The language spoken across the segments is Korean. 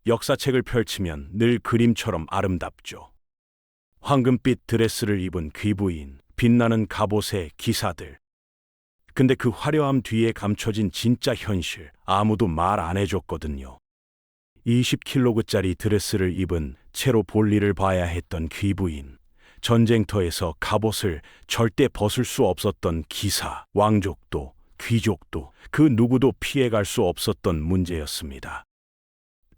역사책을 펼치면 늘 그림처럼 아름답죠. 황금빛 드레스를 입은 귀부인, 빛나는 갑옷의 기사들. 근데 그 화려함 뒤에 감춰진 진짜 현실, 아무도 말 안 해줬거든요. 20kg짜리 드레스를 입은 채로 볼일을 봐야 했던 귀부인, 전쟁터에서 갑옷을 절대 벗을 수 없었던 기사, 왕족도, 귀족도, 그 누구도 피해갈 수 없었던 문제였습니다.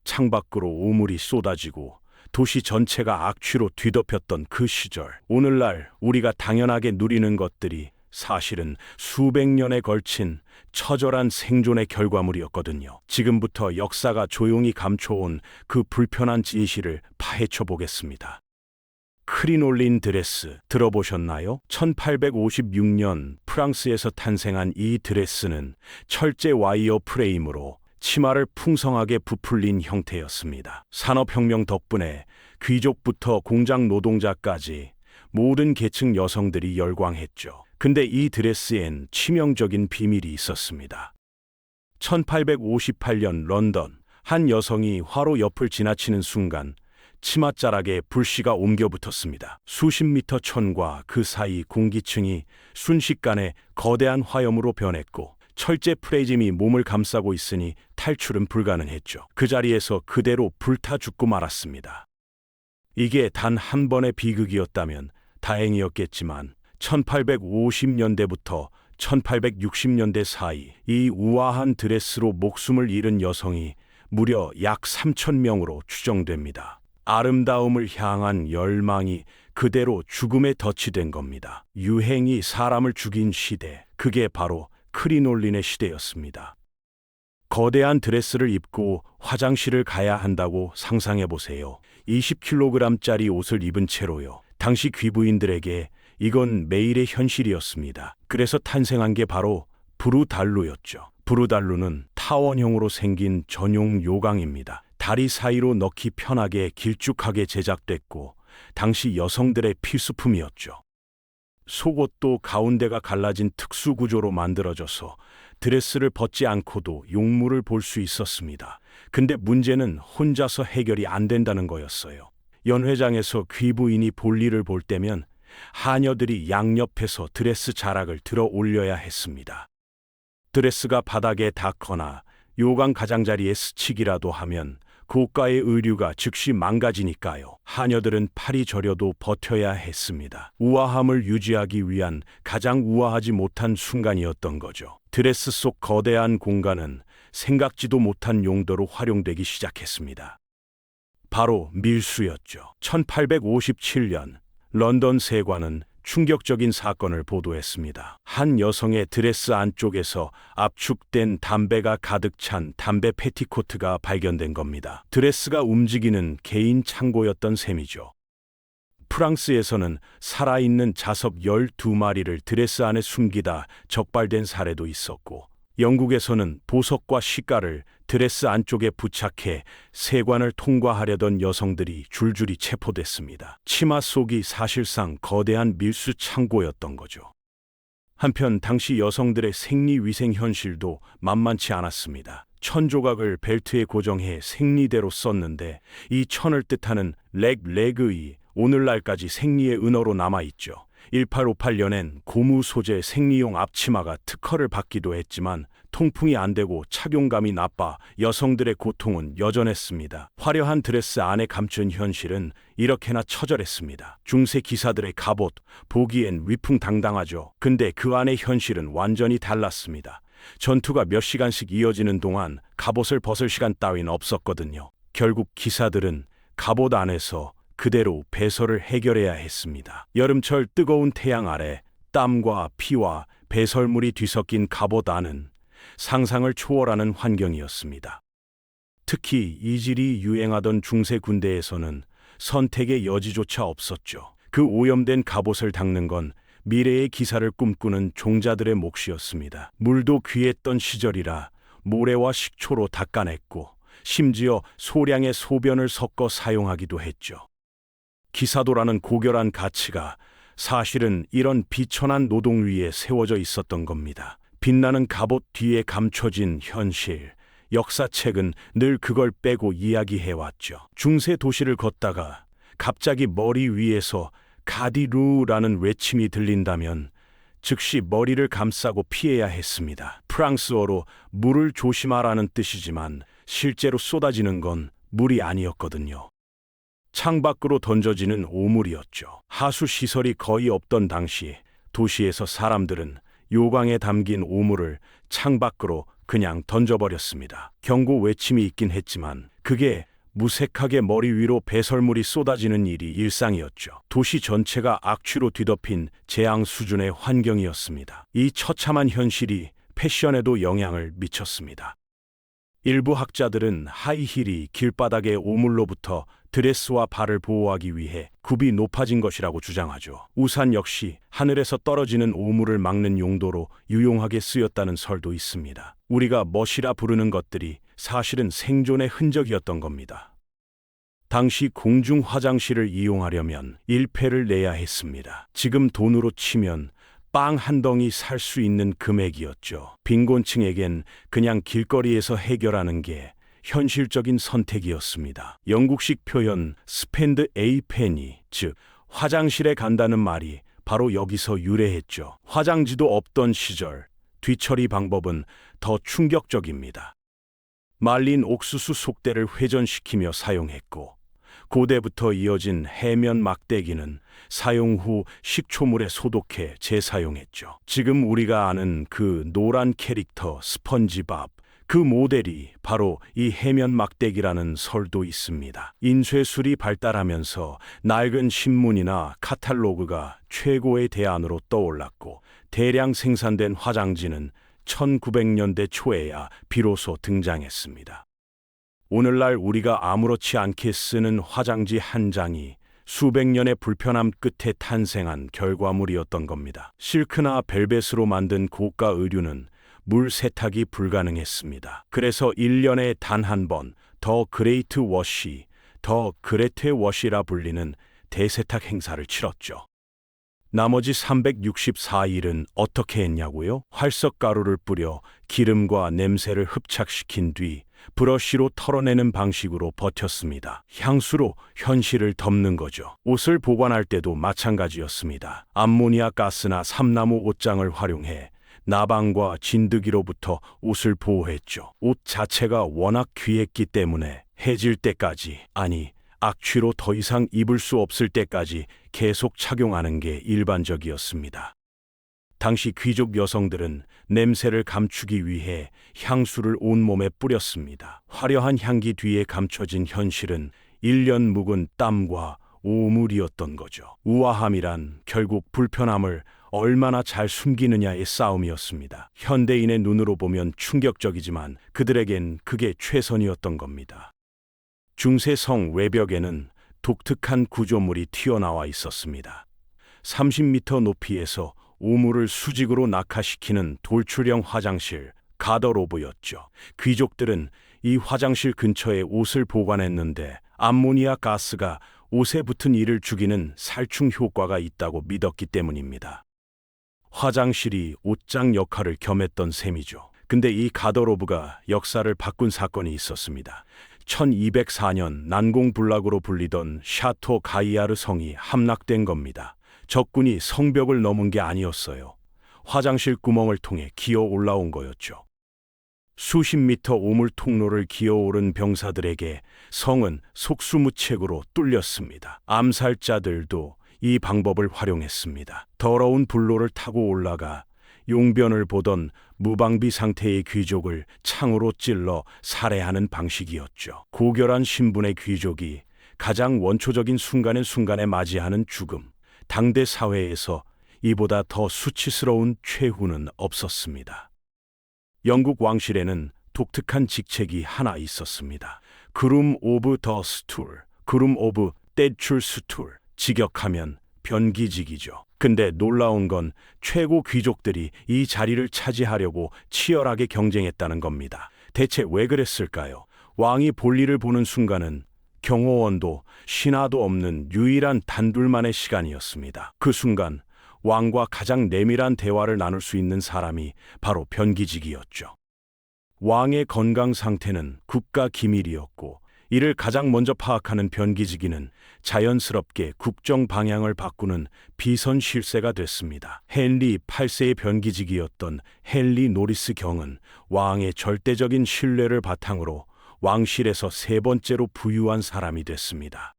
창밖으로 우물이 쏟아지고 도시 전체가 악취로 뒤덮였던 그 시절, 오늘날 우리가 당연하게 누리는 것들이 사실은 수백 년에 걸친 처절한 생존의 결과물이었거든요. 지금부터 역사가 조용히 감춰온 그 불편한 진실을 파헤쳐 보겠습니다. 크리놀린 드레스 들어보셨나요? 1856년 프랑스에서 탄생한 이 드레스는 철제 와이어 프레임으로 치마를 풍성하게 부풀린 형태였습니다. 산업혁명 덕분에 귀족부터 공장 노동자까지 모든 계층 여성들이 열광했죠. 근데 이 드레스엔 치명적인 비밀이 있었습니다. 1858년 런던, 한 여성이 화로 옆을 지나치는 순간 치맛자락에 불씨가 옮겨붙었습니다. 수십 미터 천과 그 사이 공기층이 순식간에 거대한 화염으로 변했고 철제 프레임이 몸을 감싸고 있으니 탈출은 불가능했죠. 그 자리에서 그대로 불타 죽고 말았습니다. 이게 단 한 번의 비극이었다면 다행이었겠지만 1850년대부터 1860년대 사이 이 우아한 드레스로 목숨을 잃은 여성이 무려 약 3,000명으로 추정됩니다. 아름다움을 향한 열망이 그대로 죽음에 덫이 겁니다. 유행이 사람을 죽인 시대, 그게 바로 크리놀린의 시대였습니다. 거대한 드레스를 입고 화장실을 가야 한다고 상상해 보세요. 20kg짜리 옷을 입은 채로요. 당시 귀부인들에게 이건 매일의 현실이었습니다. 그래서 탄생한 게 바로 브루달루였죠. 브루달루는 타원형으로 생긴 전용 요강입니다. 다리 사이로 넣기 편하게 길쭉하게 제작됐고 당시 여성들의 필수품이었죠. 속옷도 가운데가 갈라진 특수 구조로 만들어져서 드레스를 벗지 않고도 용물을 볼 수 있었습니다. 근데 문제는 혼자서 해결이 안 된다는 거였어요. 연회장에서 귀부인이 볼일을 볼 때면 하녀들이 양옆에서 드레스 자락을 들어 올려야 했습니다. 드레스가 바닥에 닿거나 요강 가장자리에 스치기라도 하면 고가의 의류가 즉시 망가지니까요. 하녀들은 팔이 저려도 버텨야 했습니다. 우아함을 유지하기 위한 가장 우아하지 못한 순간이었던 거죠. 드레스 속 거대한 공간은 생각지도 못한 용도로 활용되기 시작했습니다. 바로 밀수였죠. 1857년 런던 세관은 충격적인 사건을 보도했습니다. 한 여성의 드레스 안쪽에서 압축된 담배가 가득 찬 담배 패티코트가 발견된 겁니다. 드레스가 움직이는 개인 창고였던 셈이죠. 프랑스에서는 살아있는 자섭 12마리를 드레스 안에 숨기다 적발된 사례도 있었고, 영국에서는 보석과 시가를 드레스 안쪽에 부착해 세관을 통과하려던 여성들이 줄줄이 체포됐습니다. 치마 속이 사실상 거대한 밀수 창고였던 거죠. 한편 당시 여성들의 생리위생 현실도 만만치 않았습니다. 천 조각을 벨트에 고정해 생리대로 썼는데 이 천을 뜻하는 레그의 오늘날까지 생리의 은어로 남아있죠. 1858년엔 고무 소재 생리용 앞치마가 특허를 받기도 했지만 통풍이 안 되고 착용감이 나빠 여성들의 고통은 여전했습니다. 화려한 드레스 안에 감춘 현실은 이렇게나 처절했습니다. 중세 기사들의 갑옷, 보기엔 위풍당당하죠. 근데 그 안의 현실은 완전히 달랐습니다. 전투가 몇 시간씩 이어지는 동안 갑옷을 벗을 시간 따윈 없었거든요. 결국 기사들은 갑옷 안에서 그대로 배설을 해결해야 했습니다. 여름철 뜨거운 태양 아래 땀과 피와 배설물이 뒤섞인 갑옷 안은 상상을 초월하는 환경이었습니다. 특히 이질이 유행하던 중세 군대에서는 선택의 여지조차 없었죠. 그 오염된 갑옷을 닦는 건 미래의 기사를 꿈꾸는 종자들의 몫이었습니다. 물도 귀했던 시절이라 모래와 식초로 닦아냈고 심지어 소량의 소변을 섞어 사용하기도 했죠. 기사도라는 고결한 가치가 사실은 이런 비천한 노동 위에 세워져 있었던 겁니다. 빛나는 갑옷 뒤에 감춰진 현실, 역사책은 늘 그걸 빼고 이야기해왔죠. 중세 도시를 걷다가 갑자기 머리 위에서 가디루라는 외침이 들린다면 즉시 머리를 감싸고 피해야 했습니다. 프랑스어로 물을 조심하라는 뜻이지만 실제로 쏟아지는 건 물이 아니었거든요. 창밖으로 던져지는 오물이었죠. 하수 시설이 거의 없던 당시 도시에서 사람들은 요강에 담긴 오물을 창밖으로 그냥 던져버렸습니다. 경고 외침이 있긴 했지만 그게 무색하게 머리 위로 배설물이 쏟아지는 일이 일상이었죠. 도시 전체가 악취로 뒤덮인 재앙 수준의 환경이었습니다. 이 처참한 현실이 패션에도 영향을 미쳤습니다. 일부 학자들은 하이힐이 길바닥의 오물로부터 드레스와 발을 보호하기 위해 굽이 높아진 것이라고 주장하죠. 우산 역시 하늘에서 떨어지는 오물을 막는 용도로 유용하게 쓰였다는 설도 있습니다. 우리가 멋이라 부르는 것들이 사실은 생존의 흔적이었던 겁니다. 당시 공중 화장실을 이용하려면 1페를 내야 했습니다. 지금 돈으로 치면 빵 한 덩이 살 수 있는 금액이었죠. 빈곤층에겐 그냥 길거리에서 해결하는 게 현실적인 선택이었습니다. 영국식 표현 스펜드 에이 페니, 즉 화장실에 간다는 말이 바로 여기서 유래했죠. 화장지도 없던 시절, 뒤처리 방법은 더 충격적입니다. 말린 옥수수 속대를 회전시키며 사용했고, 고대부터 이어진 해면 막대기는 사용 후 식초물에 소독해 재사용했죠. 지금 우리가 아는 그 노란 캐릭터 스펀지밥, 그 모델이 바로 이 해면 막대기라는 설도 있습니다. 인쇄술이 발달하면서 낡은 신문이나 카탈로그가 최고의 대안으로 떠올랐고, 대량 생산된 화장지는 1900년대 초에야 비로소 등장했습니다. 오늘날 우리가 아무렇지 않게 쓰는 화장지 한 장이 수백 년의 불편함 끝에 탄생한 결과물이었던 겁니다. 실크나 벨벳으로 만든 고가 의류는 물 세탁이 불가능했습니다. 그래서 1년에 단 한 번 더 그레이트 워시, 더 그레테 워시라 불리는 대세탁 행사를 치렀죠. 나머지 364일은 어떻게 했냐고요? 활석가루를 뿌려 기름과 냄새를 흡착시킨 뒤 브러쉬로 털어내는 방식으로 버텼습니다. 향수로 현실을 덮는 거죠. 옷을 보관할 때도 마찬가지였습니다. 암모니아 가스나 삼나무 옷장을 활용해 나방과 진드기로부터 옷을 보호했죠. 옷 자체가 워낙 귀했기 때문에 해질 때까지, 아니 악취로 더 이상 입을 수 없을 때까지 계속 착용하는 게 일반적이었습니다. 당시 귀족 여성들은 냄새를 감추기 위해 향수를 온몸에 뿌렸습니다. 화려한 향기 뒤에 감춰진 현실은 1년 묵은 땀과 오물이었던 거죠. 우아함이란 결국 불편함을 얼마나 잘 숨기느냐의 싸움이었습니다. 현대인의 눈으로 보면 충격적이지만 그들에겐 그게 최선이었던 겁니다. 중세성 외벽에는 독특한 구조물이 튀어나와 있었습니다. 30m 높이에서 오물을 수직으로 낙하시키는 돌출형 화장실, 가더로브였죠. 귀족들은 이 화장실 근처에 옷을 보관했는데 암모니아 가스가 옷에 붙은 이를 죽이는 살충 효과가 있다고 믿었기 때문입니다. 화장실이 옷장 역할을 겸했던 셈이죠. 근데 이 가더로브가 역사를 바꾼 사건이 있었습니다. 1204년 난공불락으로 불리던 샤토 가이아르 성이 함락된 겁니다. 적군이 성벽을 넘은 게 아니었어요. 화장실 구멍을 통해 기어 올라온 거였죠. 수십 미터 오물 통로를 기어오른 병사들에게 성은 속수무책으로 뚫렸습니다. 암살자들도 이 방법을 활용했습니다. 더러운 불로를 타고 올라가 용변을 보던 무방비 상태의 귀족을 창으로 찔러 살해하는 방식이었죠. 고결한 신분의 귀족이 가장 원초적인 순간에 맞이하는 죽음. 당대 사회에서 이보다 더 수치스러운 최후는 없었습니다. 영국 왕실에는 독특한 직책이 하나 있었습니다. 그룸 오브 더 스툴, 그룸 오브 떼출 스툴, 직역하면 변기직이죠. 근데 놀라운 건 최고 귀족들이 이 자리를 차지하려고 치열하게 경쟁했다는 겁니다. 대체 왜 그랬을까요? 왕이 볼일을 보는 순간은 경호원도 신하도 없는 유일한 단둘만의 시간이었습니다. 그 순간 왕과 가장 내밀한 대화를 나눌 수 있는 사람이 바로 변기직이었죠. 왕의 건강 상태는 국가 기밀이었고, 이를 가장 먼저 파악하는 변기지기는 자연스럽게 국정 방향을 바꾸는 비선 실세가 됐습니다. 헨리 8세의 변기지기였던 헨리 노리스 경은 왕의 절대적인 신뢰를 바탕으로 왕실에서 세 번째로 부유한 사람이 됐습니다.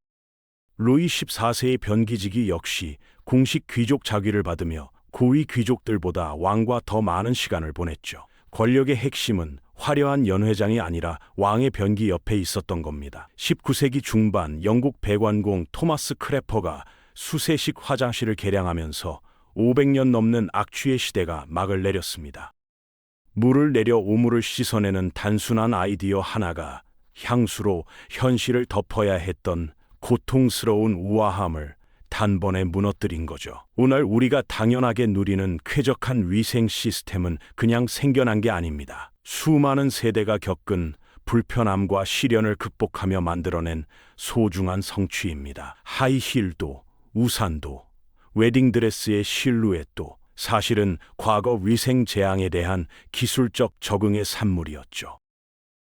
루이 14세의 변기지기 역시 공식 귀족 자귀를 받으며 고위 귀족들보다 왕과 더 많은 시간을 보냈죠. 권력의 핵심은 화려한 연회장이 아니라 왕의 변기 옆에 있었던 겁니다. 19세기 중반 영국 배관공 토마스 크래퍼가 수세식 화장실을 개량하면서 500년 넘는 악취의 시대가 막을 내렸습니다. 물을 내려 오물을 씻어내는 단순한 아이디어 하나가 향수로 현실을 덮어야 했던 고통스러운 우아함을 단번에 무너뜨린 거죠. 오늘 우리가 당연하게 누리는 쾌적한 위생 시스템은 그냥 생겨난 게 아닙니다. 수많은 세대가 겪은 불편함과 시련을 극복하며 만들어낸 소중한 성취입니다. 하이힐도, 우산도, 웨딩드레스의 실루엣도 사실은 과거 위생 재앙에 대한 기술적 적응의 산물이었죠.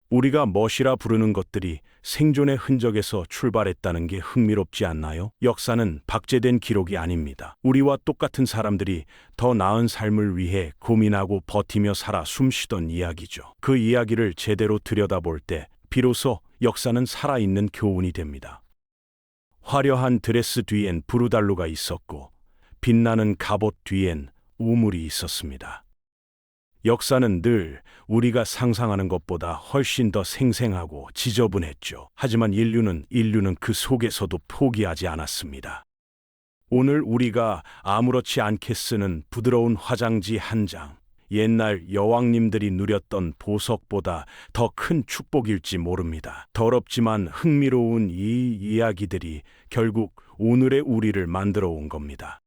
우리가 멋이라 부르는 것들이 생존의 흔적에서 출발했다는 게 흥미롭지 않나요? 역사는 박제된 기록이 아닙니다. 우리와 똑같은 사람들이 더 나은 삶을 위해 고민하고 버티며 살아 숨쉬던 이야기죠. 그 이야기를 제대로 들여다볼 때 비로소 역사는 살아있는 교훈이 됩니다. 화려한 드레스 뒤엔 부르달루가 있었고, 빛나는 갑옷 뒤엔 우물이 있었습니다. 역사는 늘 우리가 상상하는 것보다 훨씬 더 생생하고 지저분했죠. 하지만 인류는 그 속에서도 포기하지 않았습니다. 오늘 우리가 아무렇지 않게 쓰는 부드러운 화장지 한 장, 옛날 여왕님들이 누렸던 보석보다 더 큰 축복일지 모릅니다. 더럽지만 흥미로운 이 이야기들이 결국 오늘의 우리를 만들어 온 겁니다.